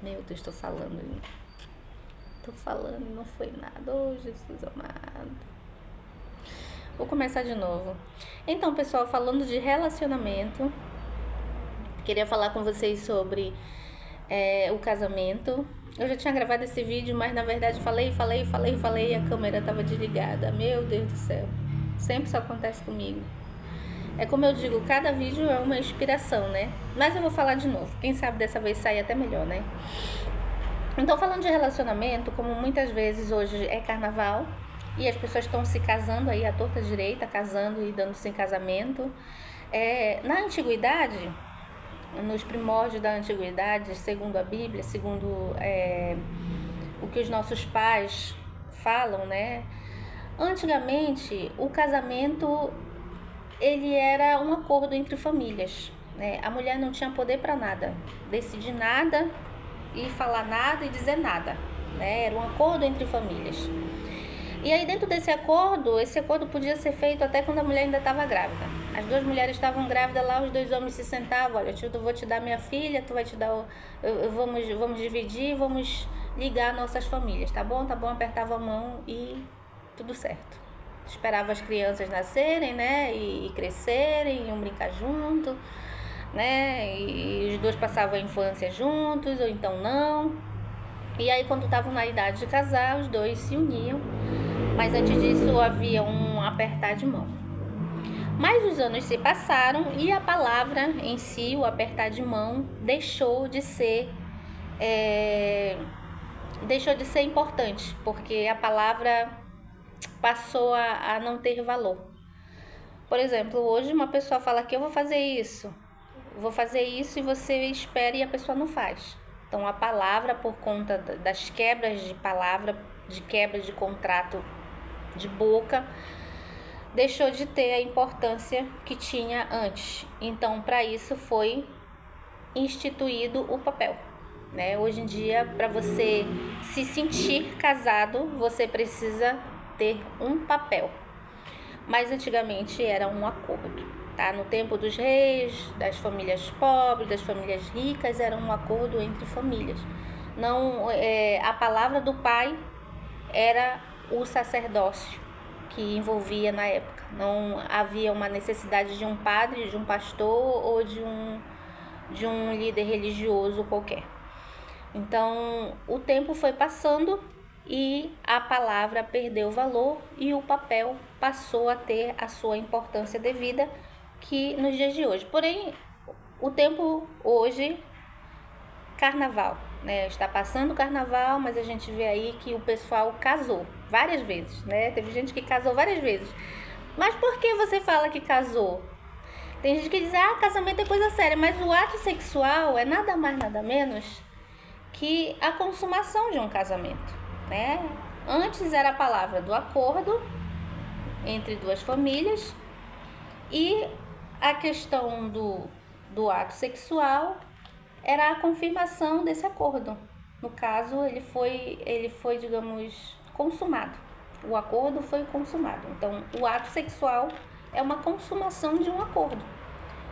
Meu Deus, tô falando e não foi nada. Oh, Jesus amado. Vou começar de novo. Então, pessoal, falando de relacionamento, queria falar com vocês sobre o casamento. Eu já tinha gravado esse vídeo, mas na verdade falei e a câmera tava desligada. Meu Deus do céu. Sempre isso acontece comigo. É como eu digo, cada vídeo é uma inspiração, né? Mas eu vou falar de novo. Quem sabe dessa vez sai até melhor, né? Então, falando de relacionamento, como muitas vezes hoje é carnaval e as pessoas estão se casando aí à torta direita, casando e dando-se em casamento. Na antiguidade, nos primórdios da antiguidade, segundo a Bíblia, segundo o que os nossos pais falam, né? Antigamente, o casamento ele era um acordo entre famílias, né? A mulher não tinha poder para nada, decidir nada e falar nada e dizer nada, né? Era um acordo entre famílias. E aí dentro desse acordo, esse acordo podia ser feito até quando a mulher ainda estava grávida. As duas mulheres estavam grávidas lá, os dois homens se sentavam, olha, eu vou te dar minha filha, tu vai te dar, vamos dividir, vamos ligar nossas famílias, tá bom? Tá bom, apertava a mão e tudo certo. Esperava as crianças nascerem, né, e crescerem, iam brincar junto, né, e os dois passavam a infância juntos, ou então não. E aí quando estavam na idade de casar, os dois se uniam, mas antes disso havia um apertar de mão. Mas os anos se passaram e a palavra em si, o apertar de mão, deixou de ser importante, porque a palavra passou a não ter valor. Por exemplo, hoje uma pessoa fala que eu vou fazer isso e você espera e a pessoa não faz. Então a palavra, por conta das quebras de palavra, de quebras de contrato de boca, deixou de ter a importância que tinha antes. Então para isso foi instituído o papel, né? Hoje em dia, para você se sentir casado, você precisa ter um papel. Mas antigamente era um acordo, tá? No tempo dos reis, das famílias pobres, das famílias ricas, era um acordo entre famílias. Não, a palavra do pai era o sacerdócio que envolvia na época. Não havia uma necessidade de um padre, de um pastor ou de um líder religioso qualquer. Então, o tempo foi passando e a palavra perdeu valor e o papel passou a ter a sua importância devida que nos dias de hoje. Porém, o tempo hoje, carnaval, né? Está passando o carnaval, mas a gente vê aí que o pessoal casou várias vezes, né? Teve gente que casou várias vezes. Mas por que você fala que casou? Tem gente que diz, casamento é coisa séria, mas o ato sexual é nada mais, nada menos que a consumação de um casamento, né? Antes era a palavra do acordo entre duas famílias e a questão do ato sexual era a confirmação desse acordo. No caso, ele foi, digamos, consumado. O acordo foi consumado. Então, o ato sexual é uma consumação de um acordo.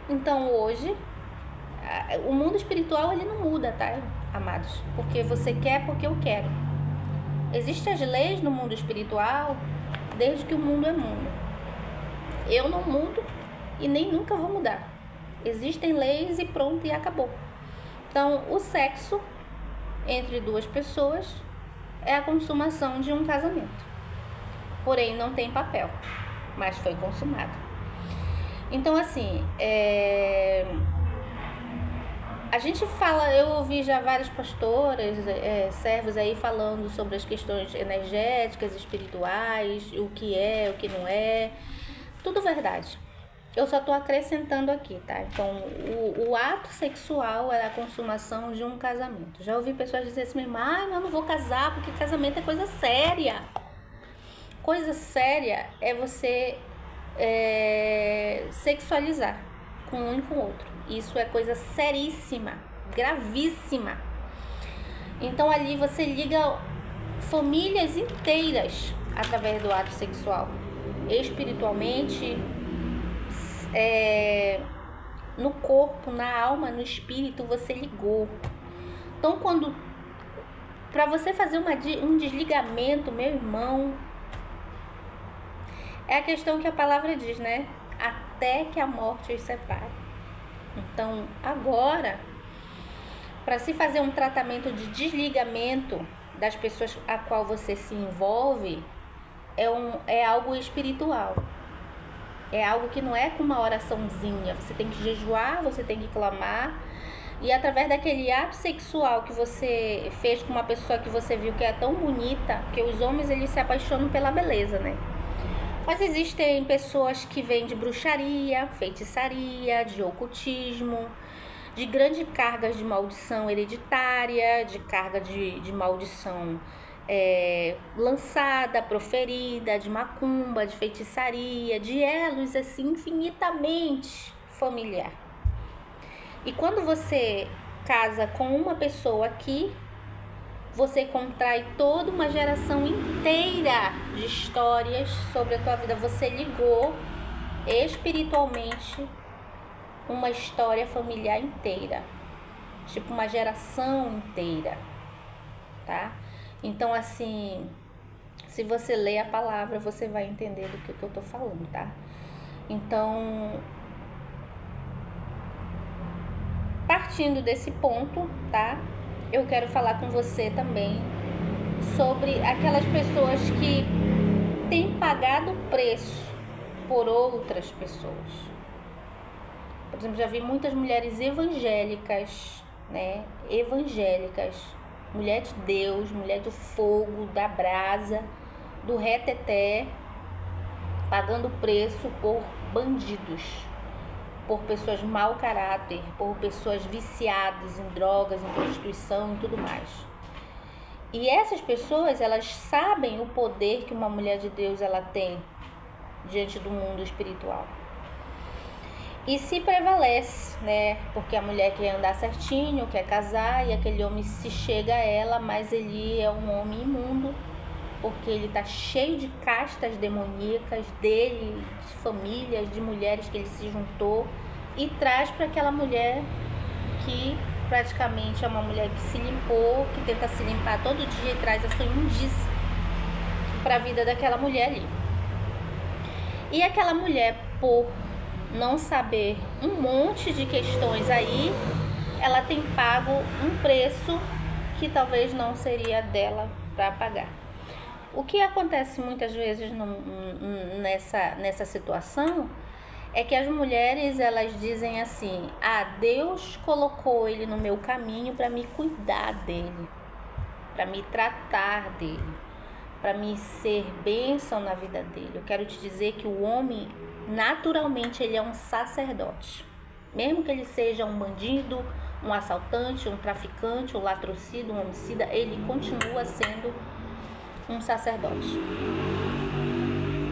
Então, hoje, o mundo espiritual ele não muda, tá, amados? Porque você quer, porque eu quero. Existem as leis no mundo espiritual desde que o mundo é mundo. Eu não mudo e nem nunca vou mudar. Existem leis e pronto, e acabou. Então, o sexo entre duas pessoas é a consumação de um casamento. Porém, não tem papel, mas foi consumado. Então, assim, a gente fala, eu ouvi já várias pastoras, servos aí falando sobre as questões energéticas, espirituais, o que é, o que não é, tudo verdade. Eu só estou acrescentando aqui, tá? Então, o ato sexual é a consumação de um casamento. Já ouvi pessoas dizer assim, mas eu não vou casar porque casamento é coisa séria. Coisa séria é você sexualizar com um e com o outro. Isso é coisa seríssima, gravíssima. Então ali você liga famílias inteiras através do ato sexual. Espiritualmente, no corpo, na alma, no espírito, você ligou. Então, para você fazer um desligamento, meu irmão, é a questão que a palavra diz, né? Até que a morte os separe. Então, agora, para se fazer um tratamento de desligamento das pessoas a qual você se envolve, é algo espiritual. É algo que não é com uma oraçãozinha. Você tem que jejuar, você tem que clamar. E através daquele ato sexual que você fez com uma pessoa que você viu que é tão bonita, porque os homens eles se apaixonam pela beleza, né? Mas existem pessoas que vêm de bruxaria, feitiçaria, de ocultismo, de grandes cargas de maldição hereditária, de carga de maldição lançada, proferida, de macumba, de feitiçaria, de elos assim infinitamente familiar. E quando você casa com uma pessoa aqui, você contrai toda uma geração inteira de histórias sobre a tua vida. Você ligou espiritualmente uma história familiar inteira, tipo uma geração inteira, tá? Então, assim, se você ler a palavra, você vai entender do que eu tô falando, tá? Então, partindo desse ponto, tá? Eu quero falar com você também sobre aquelas pessoas que têm pagado preço por outras pessoas. Por exemplo, já vi muitas mulheres evangélicas, né? Evangélicas, mulher de Deus, mulher do fogo, da brasa, do reteté, pagando preço por bandidos, por pessoas mau caráter, por pessoas viciadas em drogas, em prostituição e tudo mais. E essas pessoas, elas sabem o poder que uma mulher de Deus ela tem diante do mundo espiritual. E se prevalece, né? Porque a mulher quer andar certinho, quer casar, e aquele homem se chega a ela, mas ele é um homem imundo, porque ele está cheio de castas demoníacas dele, de famílias, de mulheres que ele se juntou, e traz para aquela mulher que praticamente é uma mulher que se limpou, que tenta se limpar todo dia e traz essa imundície para a vida daquela mulher ali. E aquela mulher, por não saber um monte de questões aí, ela tem pago um preço que talvez não seria dela para pagar. O que acontece muitas vezes nessa situação é que as mulheres elas dizem assim: Deus colocou ele no meu caminho para me cuidar dele, para me tratar dele, para me ser bênção na vida dele. Eu quero te dizer que o homem, naturalmente, ele é um sacerdote. Mesmo que ele seja um bandido, um assaltante, um traficante, um latrocida, um homicida, ele continua sendo um sacerdote.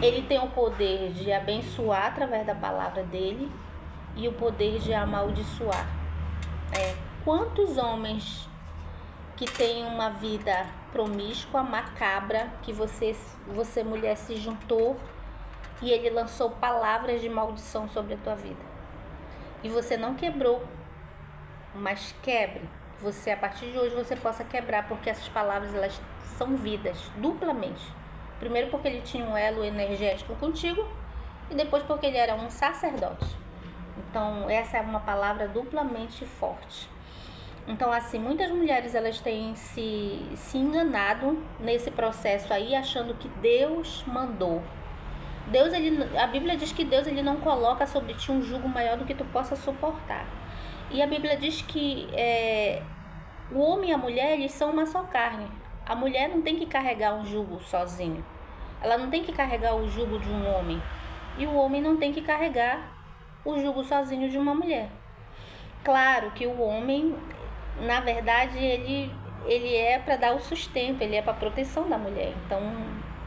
Ele tem o poder de abençoar através da palavra dele e o poder de amaldiçoar. Quantos homens que têm uma vida promíscua, macabra, que você mulher se juntou e ele lançou palavras de maldição sobre a tua vida e você não quebrou, mas quebre. Você, a partir de hoje, você possa quebrar, porque essas palavras elas são vidas duplamente. Primeiro porque ele tinha um elo energético contigo e depois porque ele era um sacerdote. Então essa é uma palavra duplamente forte. Então assim, muitas mulheres elas têm se enganado nesse processo aí, achando que Deus mandou. A Bíblia diz que Deus ele não coloca sobre ti um jugo maior do que tu possa suportar. E a Bíblia diz que o homem e a mulher eles são uma só carne. A mulher não tem que carregar um jugo sozinho. Ela não tem que carregar o jugo de um homem. E o homem não tem que carregar o jugo sozinho de uma mulher. Claro que o homem, na verdade, ele é para dar o sustento, ele é para a proteção da mulher. Então,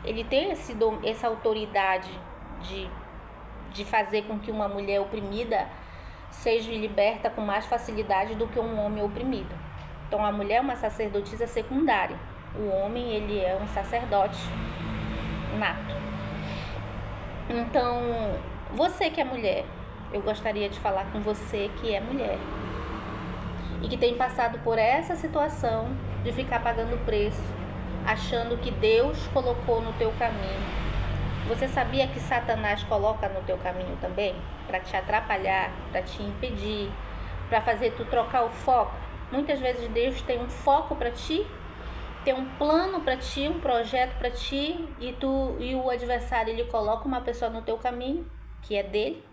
ele tem essa autoridade de fazer com que uma mulher oprimida seja liberta com mais facilidade do que um homem oprimido. Então, a mulher é uma sacerdotisa secundária. O homem, ele é um sacerdote nato. Então, você que é mulher, eu gostaria de falar com você que é mulher e que tem passado por essa situação de ficar pagando preço, achando que Deus colocou no teu caminho. Você sabia que Satanás coloca no teu caminho também? Para te atrapalhar, para te impedir, para fazer tu trocar o foco. Muitas vezes Deus tem um foco para ti, tem um plano para ti, um projeto para ti, e o adversário ele coloca uma pessoa no teu caminho, que é dele,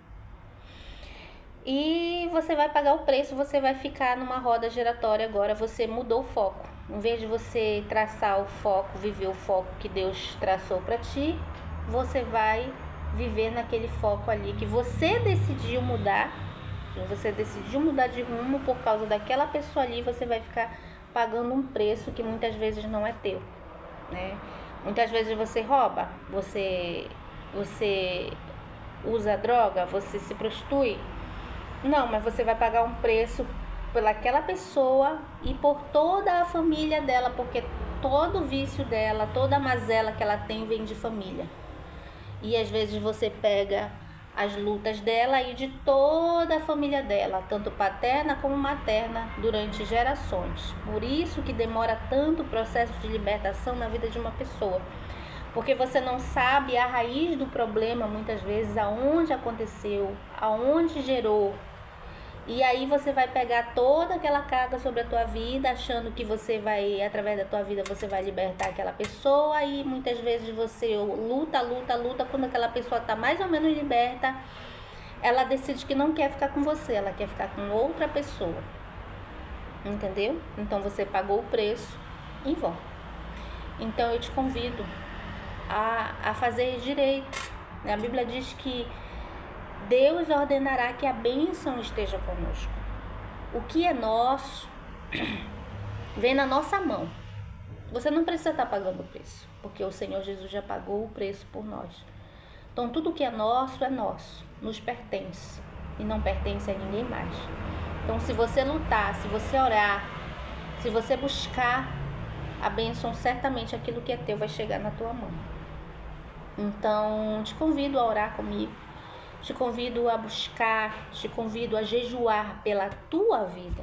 e você vai pagar o preço, você vai ficar numa roda giratória agora, você mudou o foco. Em vez de você traçar o foco, viver o foco que Deus traçou para ti, você vai viver naquele foco ali que você decidiu mudar. Você decidiu mudar de rumo por causa daquela pessoa ali, você vai ficar pagando um preço que muitas vezes não é teu, né? Muitas vezes você rouba, você usa droga, você se prostitui. Não, mas você vai pagar um preço pelaquela pessoa e por toda a família dela, porque todo o vício dela, toda a mazela que ela tem vem de família. E às vezes você pega as lutas dela e de toda a família dela, tanto paterna como materna, durante gerações. Por isso que demora tanto o processo de libertação na vida de uma pessoa. Porque você não sabe a raiz do problema, muitas vezes, aonde aconteceu, aonde gerou. E aí você vai pegar toda aquela carga sobre a tua vida, achando que você vai, através da tua vida, você vai libertar aquela pessoa. E muitas vezes você luta, quando aquela pessoa está mais ou menos liberta, ela decide que não quer ficar com você, ela quer ficar com outra pessoa. Entendeu? Então você pagou o preço em vão. Então eu te convido a fazer direito. A Bíblia diz que Deus ordenará que a bênção esteja conosco. O que é nosso vem na nossa mão. Você não precisa estar pagando o preço, porque o Senhor Jesus já pagou o preço por nós. Então tudo que é nosso, nos pertence e não pertence a ninguém mais. Então se você lutar, se você orar, se você buscar a bênção, certamente aquilo que é teu vai chegar na tua mão. Então te convido a orar comigo. Te convido a buscar, te convido a jejuar pela tua vida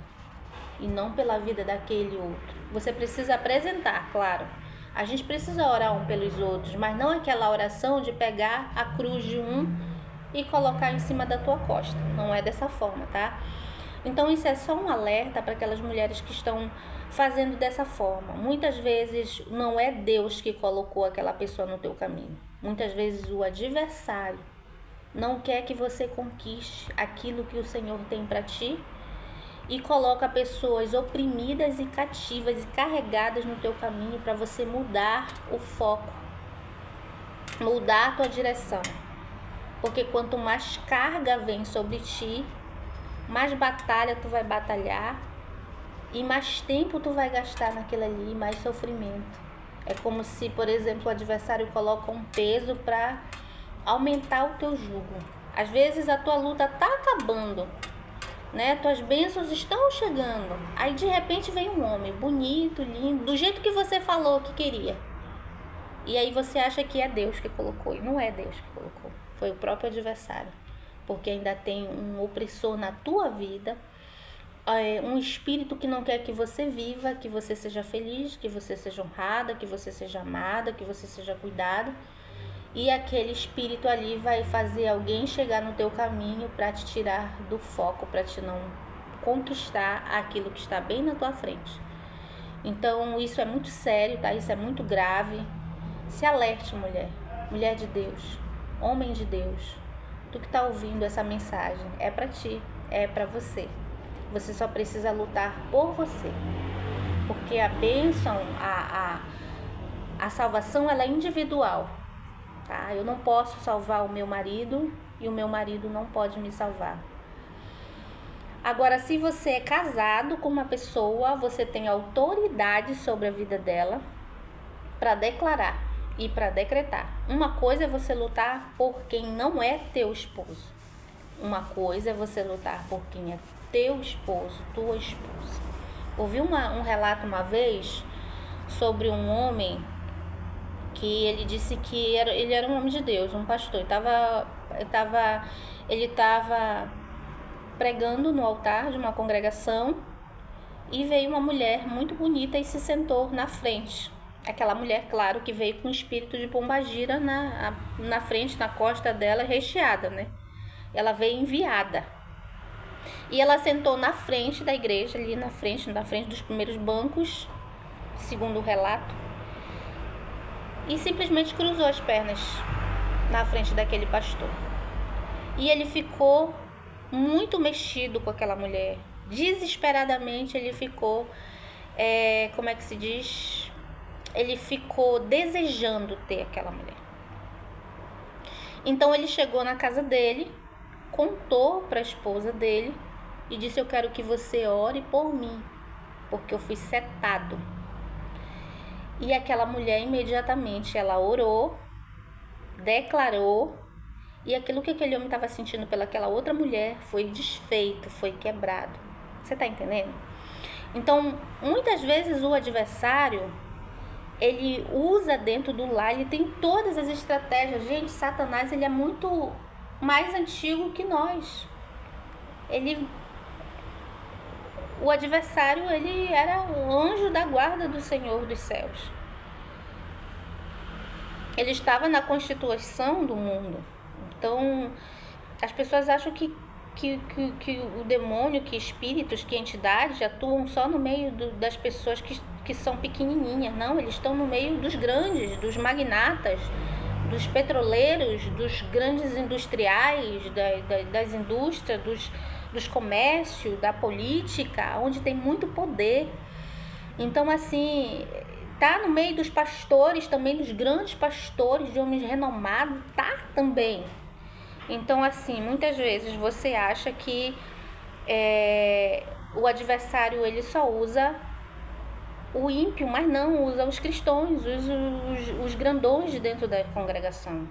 e não pela vida daquele outro. Você precisa apresentar, claro. A gente precisa orar um pelos outros, mas não aquela oração de pegar a cruz de um e colocar em cima da tua costa. Não é dessa forma, tá? Então isso é só um alerta para aquelas mulheres que estão fazendo dessa forma. Muitas vezes não é Deus que colocou aquela pessoa no teu caminho. Muitas vezes o adversário não quer que você conquiste aquilo que o Senhor tem para ti e coloca pessoas oprimidas e cativas e carregadas no teu caminho para você mudar o foco, mudar a tua direção. Porque quanto mais carga vem sobre ti, mais batalha tu vai batalhar e mais tempo tu vai gastar naquilo ali, mais sofrimento. É como se, por exemplo, o adversário coloca um peso para aumentar o teu jugo. Às vezes a tua luta está acabando, né? Tuas bênçãos estão chegando. Aí de repente vem um homem bonito, lindo, do jeito que você falou que queria. E aí você acha que é Deus que colocou. E não é Deus que colocou. Foi o próprio adversário. Porque ainda tem um opressor na tua vida. Um espírito que não quer que você viva, que você seja feliz, que você seja honrada, que você seja amada, que você seja cuidada. E aquele espírito ali vai fazer alguém chegar no teu caminho para te tirar do foco, para te não conquistar aquilo que está bem na tua frente. Então isso é muito sério, tá? Isso é muito grave. Se alerte, mulher, mulher de Deus, homem de Deus. Tu que está ouvindo essa mensagem, é para ti, é para você. Você só precisa lutar por você. Porque a bênção, a salvação, ela é individual. Tá? Eu não posso salvar o meu marido e o meu marido não pode me salvar. Agora, se você é casado com uma pessoa, você tem autoridade sobre a vida dela para declarar e para decretar. Uma coisa é você lutar por quem não é teu esposo. Uma coisa é você lutar por quem é teu esposo, tua esposa. Ouvi um relato uma vez sobre um homem que ele disse que ele era um homem de Deus, um pastor. Ele estava pregando no altar de uma congregação e veio uma mulher muito bonita e se sentou na frente. Aquela mulher, claro, que veio com o espírito de pombagira na frente, na costa dela, recheada, né? Ela veio enviada. E ela sentou na frente da igreja, ali na frente dos primeiros bancos, segundo o relato, e simplesmente cruzou as pernas na frente daquele pastor. E ele ficou muito mexido com aquela mulher. Desesperadamente ele ficou, como é que se diz? Ele ficou desejando ter aquela mulher. Então ele chegou na casa dele, contou para a esposa dele e disse: eu quero que você ore por mim, porque eu fui setado. E aquela mulher imediatamente ela orou, declarou, e aquilo que aquele homem estava sentindo pelaquela outra mulher foi desfeito, foi quebrado. Você está entendendo? Então, muitas vezes o adversário, ele usa dentro do lar, ele tem todas as estratégias. Gente, Satanás, ele é muito mais antigo que nós. O adversário, ele era um anjo da guarda do Senhor dos céus. Ele estava na constituição do mundo. Então, as pessoas acham que o demônio, que espíritos, que entidades atuam só no meio das pessoas que são pequenininhas. Não, eles estão no meio dos grandes, dos magnatas, dos petroleiros, dos grandes industriais, das indústrias, dos comércios, da política, onde tem muito poder. Então, assim, tá no meio dos pastores também, dos grandes pastores, de homens renomados, tá também. Então, assim, muitas vezes você acha que o adversário, ele só usa o ímpio, mas não, usa os cristãos, os grandões de dentro da congregação.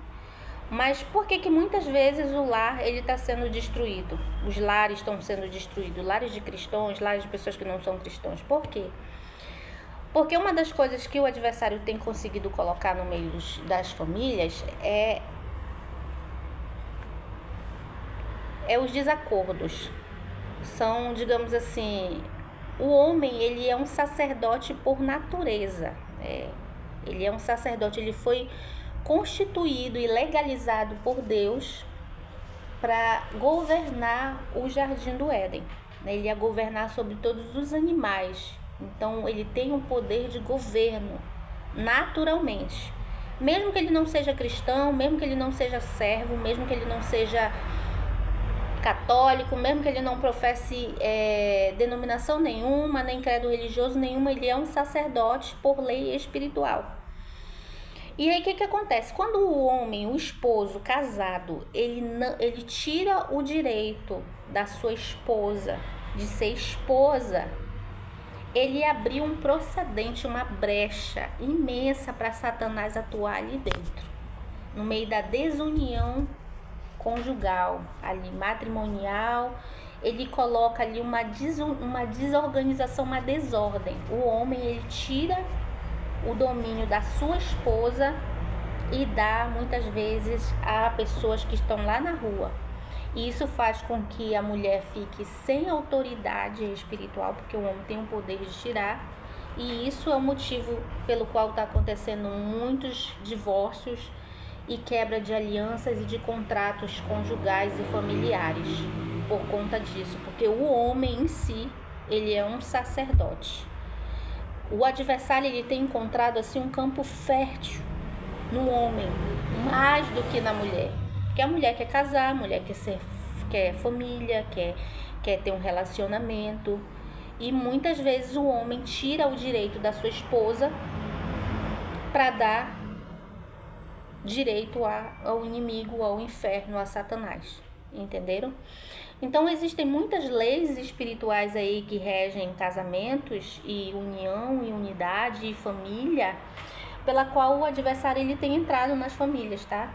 Mas por que muitas vezes o lar, ele está sendo destruído? Os lares estão sendo destruídos, lares de cristãos, lares de pessoas que não são cristãos. Por quê? Porque uma das coisas que o adversário tem conseguido colocar no meio das famílias é os desacordos. São, digamos assim, o homem, ele é um sacerdote por natureza. Ele é um sacerdote, ele foi constituído e legalizado por Deus para governar o jardim do Éden. Ele ia governar sobre todos os animais. Então, ele tem um poder de governo, naturalmente. Mesmo que ele não seja cristão, mesmo que ele não seja servo, mesmo que ele não seja católico, mesmo que ele não professe denominação nenhuma, nem credo religioso nenhuma, ele é um sacerdote por lei espiritual. E aí o que acontece? Quando o homem, o esposo casado, ele tira o direito da sua esposa de ser esposa, ele abriu um procedente, uma brecha imensa para Satanás atuar ali dentro, no meio da desunião conjugal, ali matrimonial. Ele coloca ali uma desorganização, uma desordem. O homem, ele tira o domínio da sua esposa e dá muitas vezes a pessoas que estão lá na rua. E isso faz com que a mulher fique sem autoridade espiritual, porque o homem tem o poder de tirar. E isso é o motivo pelo qual está acontecendo muitos divórcios e quebra de alianças e de contratos conjugais e familiares por conta disso, porque o homem em si, ele é um sacerdote. O adversário, ele tem encontrado assim um campo fértil no homem, mais do que na mulher. Porque a mulher quer casar, a mulher quer família, quer ter um relacionamento. E muitas vezes o homem tira o direito da sua esposa para dar direito ao inimigo, ao inferno, a Satanás. Entenderam? Então existem muitas leis espirituais aí que regem casamentos e união e unidade e família, pela qual o adversário, ele tem entrado nas famílias, tá?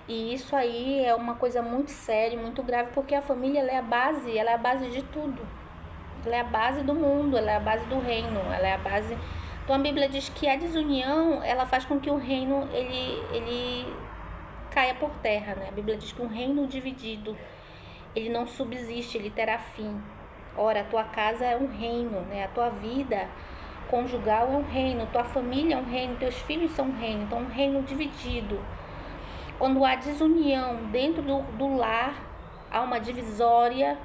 E isso aí é uma coisa muito séria, muito grave, porque a família, ela é a base de tudo. Ela é a base do mundo, ela é a base do reino, ela é a base. Então a Bíblia diz que a desunião, ela faz com que o reino ele caia por terra, né? A Bíblia diz que um reino dividido, ele não subsiste, ele terá fim. Ora, a tua casa é um reino, né? A tua vida conjugal é um reino, tua família é um reino, teus filhos são um reino, então um reino dividido. Quando há desunião dentro do lar, há uma divisória,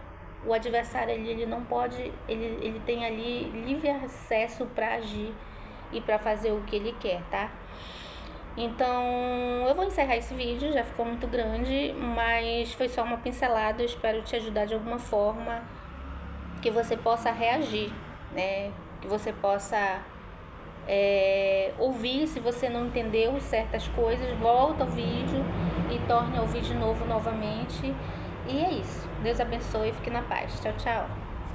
o adversário ele não pode, ele tem ali livre acesso para agir e para fazer o que ele quer, tá? Então, eu vou encerrar esse vídeo, já ficou muito grande, mas foi só uma pincelada, eu espero te ajudar de alguma forma, que você possa reagir, né? Que você possa ouvir, se você não entendeu certas coisas, volta ao vídeo e torne a ouvir de novo novamente. E é isso. Deus abençoe e fique na paz. Tchau, tchau.